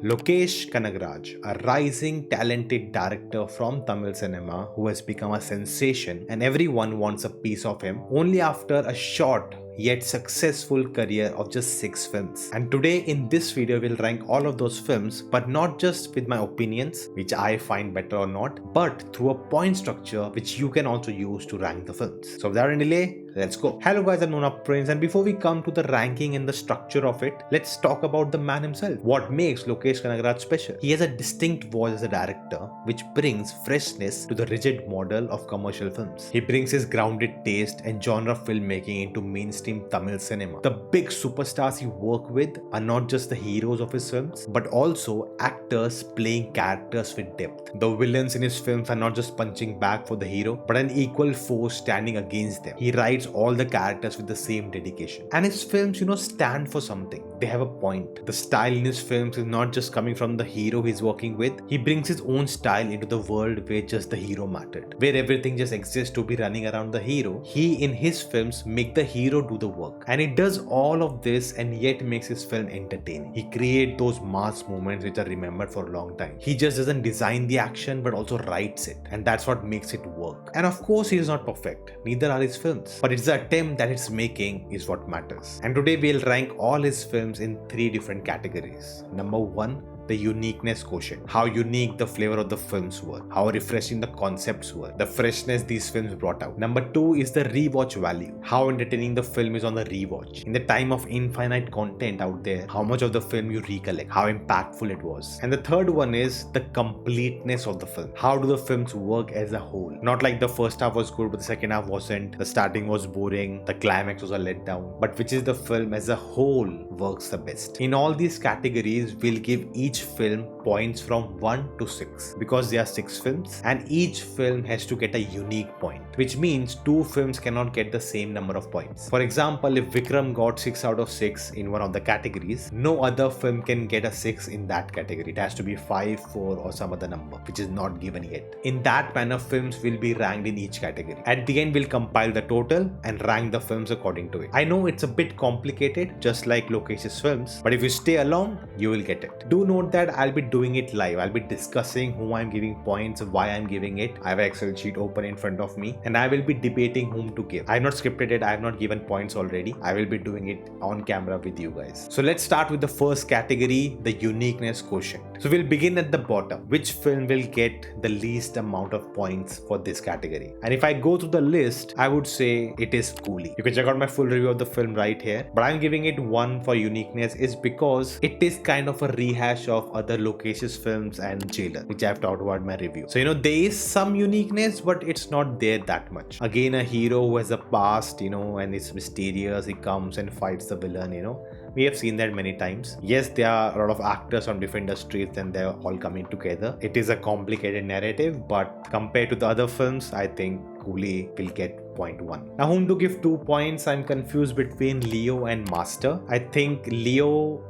Lokesh Kanagaraj, a rising talented director from Tamil cinema who has become a sensation and everyone wants a piece of him only after a short yet successful career of just 6 films. And today in this video we'll rank all of those films, but not just with my opinions which I find better or not, but through a point structure which you can also use to rank the films. So without any delay, let's go. Hello guys, I'm Nona, and before we come to the ranking and the structure of it, let's talk about the man himself. What makes Lokesh Kanagaraj special? He has a distinct voice as a director which brings freshness to the rigid model of commercial films. He brings his grounded taste and genre filmmaking into mainstream Tamil cinema. The big superstars he works with are not just the heroes of his films, but also actors playing characters with depth. The villains in his films are not just punching back for the hero, but an equal force standing against them. He writes all the characters with the same dedication. And his films, stand for something. They have a point. The style in his films is not just coming from the hero he's working with. He brings his own style into the world where just the hero mattered, where everything just exists to be running around the hero. He in his films make the hero do the work. And he does all of this and yet makes his film entertaining. He creates those mass moments which are remembered for a long time. He just doesn't design the action but also writes it. And that's what makes it work. And of course he is not perfect. Neither are his films. But it's the attempt that it's making is what matters. And today we'll rank all his films in 3 different categories. Number 1, the uniqueness quotient. How unique the flavor of the films were. How refreshing the concepts were. The freshness these films brought out. Number 2 is the rewatch value. How entertaining the film is on the rewatch. In the time of infinite content out there, how much of the film you recollect. How impactful it was. And the third one is the completeness of the film. How do the films work as a whole? Not like the first half was good but the second half wasn't. The starting was boring. The climax was a letdown. But which is the film as a whole works the best. In all these categories, we'll give each film points from 1 to 6 because there are 6 films and each film has to get a unique point, which means 2 films cannot get the same number of points. For example, if Vikram got 6 out of 6 in one of the categories, no other film can get a 6 in that category. It has to be 5, 4 or some other number which is not given yet. In that manner, films will be ranked in each category. At the end, we'll compile the total and rank the films according to it. I know it's a bit complicated, just like Lokesh's films, but if you stay along, you will get it. Do note that I'll be doing it live. I'll be discussing who I'm giving points, why I'm giving it. I have an Excel sheet open in front of me and I will be debating whom to give. I have not scripted it. I have not given points already. I will be doing it on camera with you guys. So let's start with the first category, the uniqueness quotient. So we'll begin at the bottom. Which film will get the least amount of points for this category? And if I go through the list, I would say it is Coolie. You can check out my full review of the film right here. But I'm giving it 1 for uniqueness is because it is kind of a rehash of other Lokesh's films and Jailer, which I've talked about in my review. So there is some uniqueness, but it's not there that much. Again, a hero who has a past, and it's mysterious. He comes and fights the villain, We have seen that many times. Yes, there are a lot of actors from different industries and they're all coming together. It is a complicated narrative, but compared to the other films, I think Coolie will get 0.1. Now, whom to give 2 points? I'm confused between Leo and Master. I think Leo,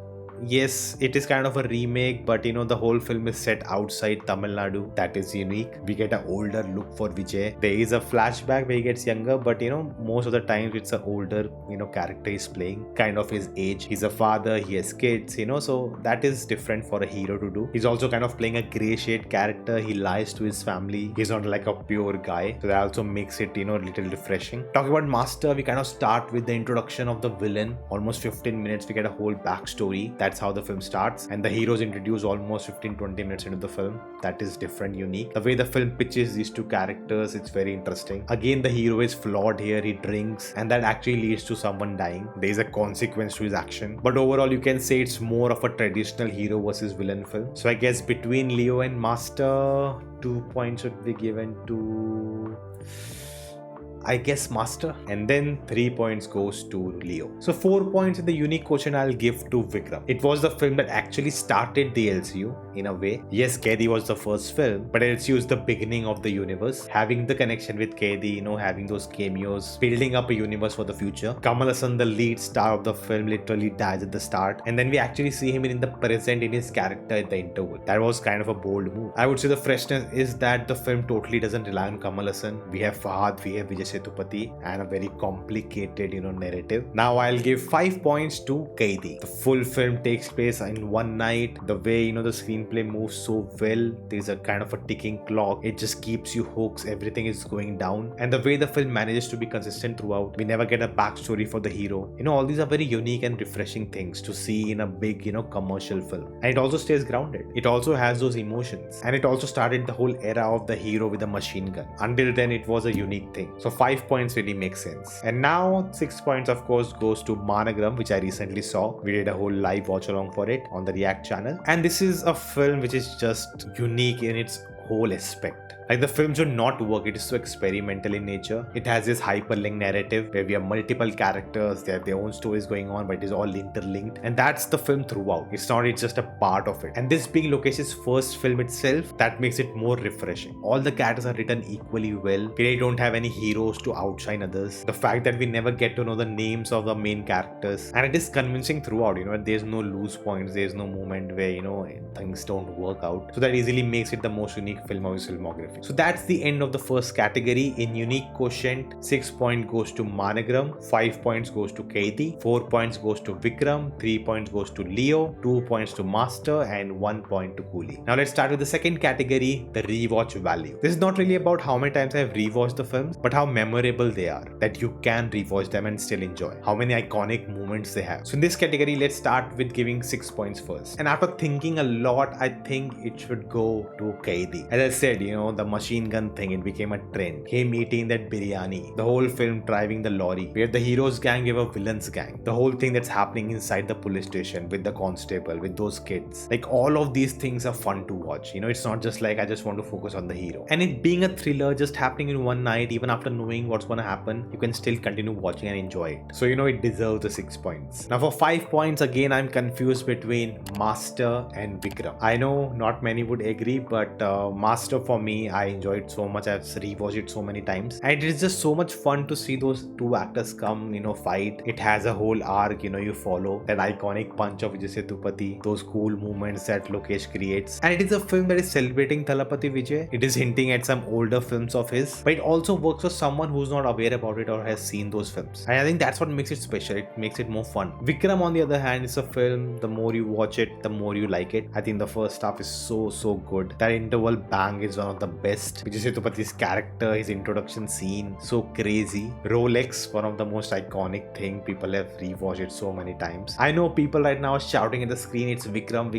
yes, it is kind of a remake, but the whole film is set outside Tamil Nadu. That is unique. We get an older look for Vijay. There is a flashback where he gets younger, but most of the times it's an older, character he's playing, kind of his age. He's a father, he has kids, so that is different for a hero to do. He's also kind of playing a grey shade character. He lies to his family. He's not like a pure guy. So that also makes it, a little refreshing. Talking about Master, we kind of start with the introduction of the villain. Almost 15 minutes, we get a whole backstory. That's how the film starts, and the heroes introduced almost 15-20 minutes into the film. That is different, unique. The way the film pitches these 2 characters, it's very interesting. Again, the hero is flawed here. He drinks and that actually leads to someone dying. There is a consequence to his action, but overall you can say it's more of a traditional hero versus villain film. So I guess between Leo and Master, 2 points should be given to, I guess, Master, and then 3 points goes to Leo. So 4 points in the unique quotient I'll give to Vikram. It was the film that actually started the LCU in a way. Yes, Kaidi was the first film, but LCU is the beginning of the universe. Having the connection with Kaidi, having those cameos, building up a universe for the future. Kamal Hassan, the lead star of the film, literally dies at the start, and then we actually see him in the present in his character at the interval. That was kind of a bold move. I would say the freshness is that the film totally doesn't rely on Kamal Hassan. We have Fahad, we have Vijay Sethupathi and a very complicated, narrative. Now I'll give 5 points to Kaidi. The full film takes place in one night. The way, the screenplay moves so well. There's a kind of a ticking clock. It just keeps you hooked. Everything is going down. And the way the film manages to be consistent throughout. We never get a backstory for the hero. All these are very unique and refreshing things to see in a big, commercial film. And it also stays grounded. It also has those emotions. And it also started the whole era of the hero with a machine gun. Until then, it was a unique thing. So 5 points really makes sense. And now 6 points, of course, goes to Managram, which I recently saw. We did a whole live watch along for it on the React channel. And this is a film which is just unique in its whole aspect. Like, the film should not work. It is so experimental in nature. It has this hyperlink narrative where we have multiple characters. They have their own stories going on, but it is all interlinked. And that's the film throughout. It's just a part of it. And this being Lokesh's first film itself, that makes it more refreshing. All the characters are written equally well. We don't have any heroes to outshine others. The fact that we never get to know the names of the main characters. And it is convincing throughout. There's no loose points. There's no moment where, things don't work out. So that easily makes it the most unique film of his filmography. So that's the end of the first category. In unique quotient, 6 points goes to Managram, 5 points goes to Kaidi, 4 points goes to Vikram, 3 points goes to Leo, 2 points to Master, and 1 point to Coolie. Now let's start with the second category, the rewatch value. This is not really about how many times I've rewatched the films, but how memorable they are, that you can rewatch them and still enjoy. How many iconic moments they have. So in this category, let's start with giving 6 points first. And after thinking a lot, I think it should go to Kaidi. As I said, the machine gun thing, it became a trend. Him eating that biryani, the whole film driving the lorry. We have the hero's gang, we have a villain's gang. The whole thing that's happening inside the police station with the constable, with those kids. Like, all of these things are fun to watch. It's not just like I just want to focus on the hero. And it being a thriller just happening in one night, even after knowing what's going to happen, you can still continue watching and enjoy it. So, it deserves the 6 points. Now for 5 points, again, I'm confused between Master and Vikram. I know not many would agree, but Master, for me, I enjoyed so much. I've rewatched it so many times, and it is just so much fun to see those two actors come, fight. It has a whole arc, you follow that iconic punch of Vijay Sethupathi, those cool moments that Lokesh creates, and it is a film that is celebrating Thalapathy Vijay. It is hinting at some older films of his, but it also works for someone who's not aware about it or has seen those films, and I think that's what makes it special. It makes it more fun. Vikram, on the other hand, is a film, the more you watch it, the more you like it. I think the first half is so good. That interval bang is one of the best. Vijay Sethupath's character, his introduction scene, so crazy. Rolex, one of the most iconic thing. People have rewatched it so many times. I know people right now are shouting at the screen, it's Vikram,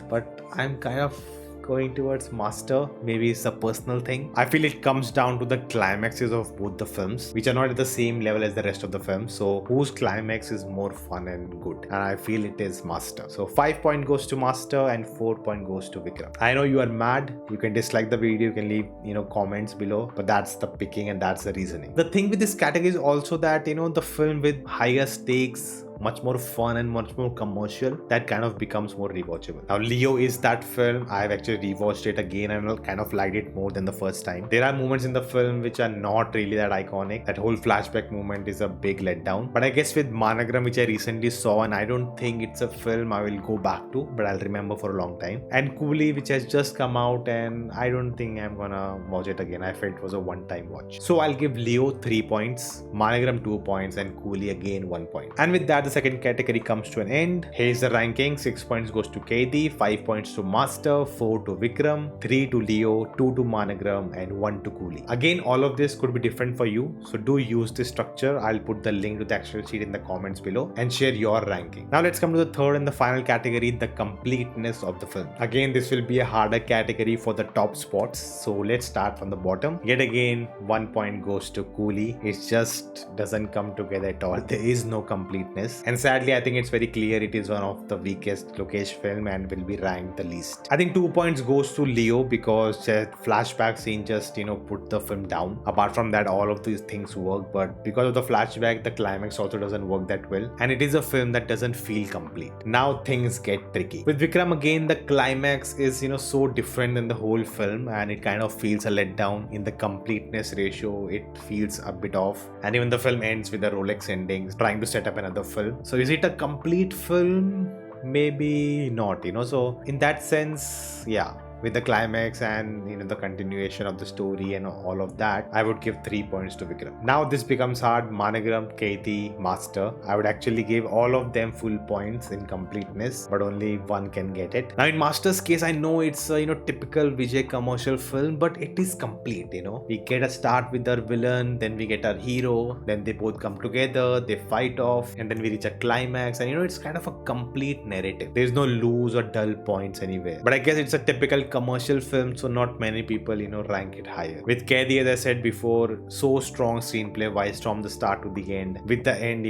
but I'm kind of going towards Master. Maybe it's a personal thing. I feel it comes down to the climaxes of both the films, which are not at the same level as the rest of the film. So whose climax is more fun and good? And I feel it is Master. So 5 points goes to Master and 4 points goes to Vikram. I know you are mad. You can dislike the video. You can leave, comments below. But that's the picking and that's the reasoning. The thing with this category is also that, the film with higher stakes, much more fun and much more commercial, that kind of becomes more rewatchable. Now Leo is that film. I've actually rewatched it again and I kind of liked it more than the first time. There are moments in the film which are not really that iconic. That whole flashback moment is a big letdown. But I guess with Managram, which I recently saw, and I don't think it's a film I will go back to, but I'll remember for a long time. And Coolie, which has just come out, and I don't think I'm gonna watch it again. I felt it was a one-time watch. So I'll give Leo 3 points, Managram 2 points, and Coolie again 1 point. And with that, the second category comes to an end. Here's the ranking. 6 points goes to Kaidi, 5 points to Master, 4 to Vikram, 3 to Leo, 2 to Managram, and 1 to Coolie. Again, all of this could be different for you, so do use this structure. I'll put the link to the Excel sheet in the comments below and share your ranking. Now let's come to the third and the final category, the completeness of the film. Again, this will be a harder category for the top spots, so let's start from the bottom. Yet again, 1 point goes to Coolie. It just doesn't come together at all. There is no completeness, and sadly, I think it's very clear it is one of the weakest Lokesh film and will be ranked the least. I think 2 points goes to Leo because that flashback scene just, put the film down. Apart from that, all of these things work, but because of the flashback, the climax also doesn't work that well. And it is a film that doesn't feel complete. Now things get tricky. With Vikram, again, the climax is, so different than the whole film, and it kind of feels a letdown in the completeness ratio. It feels a bit off. And even the film ends with a Rolex ending, trying to set up another film. So is it a complete film? Maybe not, So in that sense, yeah, with the climax and the continuation of the story and all of that, I would give 3 points to Vikram. Now this becomes hard. Managram, Kaiti, Master. I would actually give all of them full points in completeness, but only one can get it. Now in Master's case, I know it's a typical Vijay commercial film, but it is complete. We get a start with our villain, then we get our hero, then they both come together, they fight off, and then we reach a climax, and it's kind of a complete narrative. There's no lose or dull points anywhere. But I guess it's a typical commercial film, so not many people rank it higher. With Kaidi, as I said before, so strong screenplay wise from the start to the end. With the end,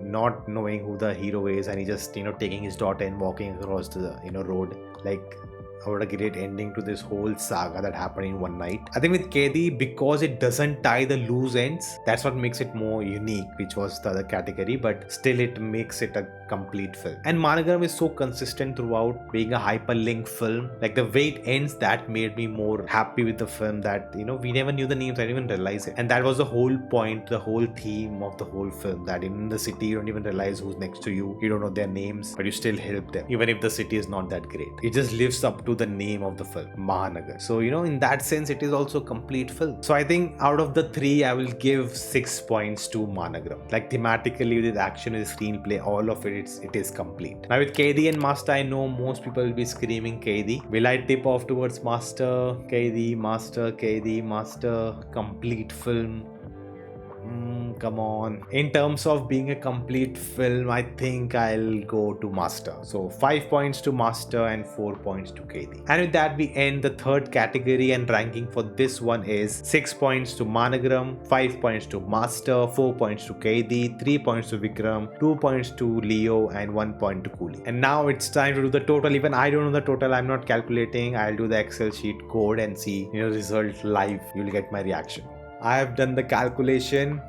not knowing who the hero is, and he just taking his daughter and walking across the road. Like, what a great ending to this whole saga that happened in one night. I think with Kaidi, because it doesn't tie the loose ends, that's what makes it more unique, which was the other category, but still it makes it a complete film. And Managram is so consistent throughout, being a hyperlink film. Like the way it ends, that made me more happy with the film, that we never knew the names, I didn't even realize it. And that was the whole point, the whole theme of the whole film, that in the city you don't even realize who's next to you, you don't know their names, but you still help them, even if the city is not that great. It just lives up to the name of the film, Mahanagar. So in that sense, it is also a complete film. So I think out of the 3, I will give 6 points to Managram. Like thematically, with action, with screenplay, all of it is complete. Now with Kaidi and Master, I know most people will be screaming Kaidi. Will I tip off towards Master? Kaidi, Master, complete film. Come on. In terms of being a complete film, I think I'll go to Master. So 5 points to Master and 4 points to Kaidi. And with that, we end the third category, and ranking for this one is 6 points to Managram, 5 points to Master, 4 points to Kaidi, 3 points to Vikram, 2 points to Leo, and 1 point to Coolie. And now it's time to do the total. Even I don't know the total. I'm not calculating. I'll do the Excel sheet code and see result live. You'll get my reaction. I have done the calculation,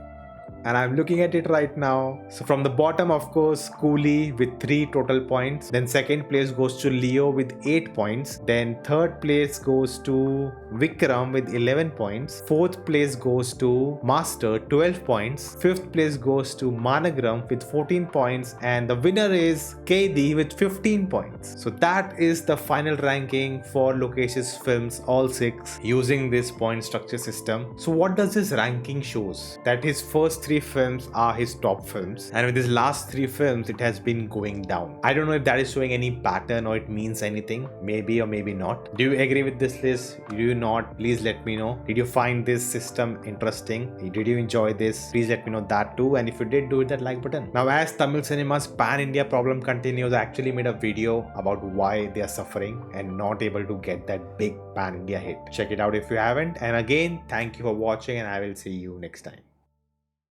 and I'm looking at it right now. So from the bottom, of course, Coolie with 3 total points. Then second place goes to Leo with 8 points. Then third place goes to Vikram with 11 points. Fourth place goes to Master, 12 points. Fifth place goes to Managram with 14 points. And the winner is Kaidi with 15 points. So that is the final ranking for Lokesh's films, all 6, using this point structure system. So what does this ranking shows? That his first 3 films are his top films, and with his last 3 films, it has been going down. I don't know if that is showing any pattern or it means anything. Maybe or maybe not. Do you agree with this list? Do you not? Please let me know. Did you find this system interesting? Did you enjoy this? Please let me know that too. And if you did, do hit that like button. Now, as Tamil cinema's pan-India problem continues, I actually made a video about why they are suffering and not able to get that big pan-India hit. Check it out if you haven't. And again, thank you for watching, and I will see you next time.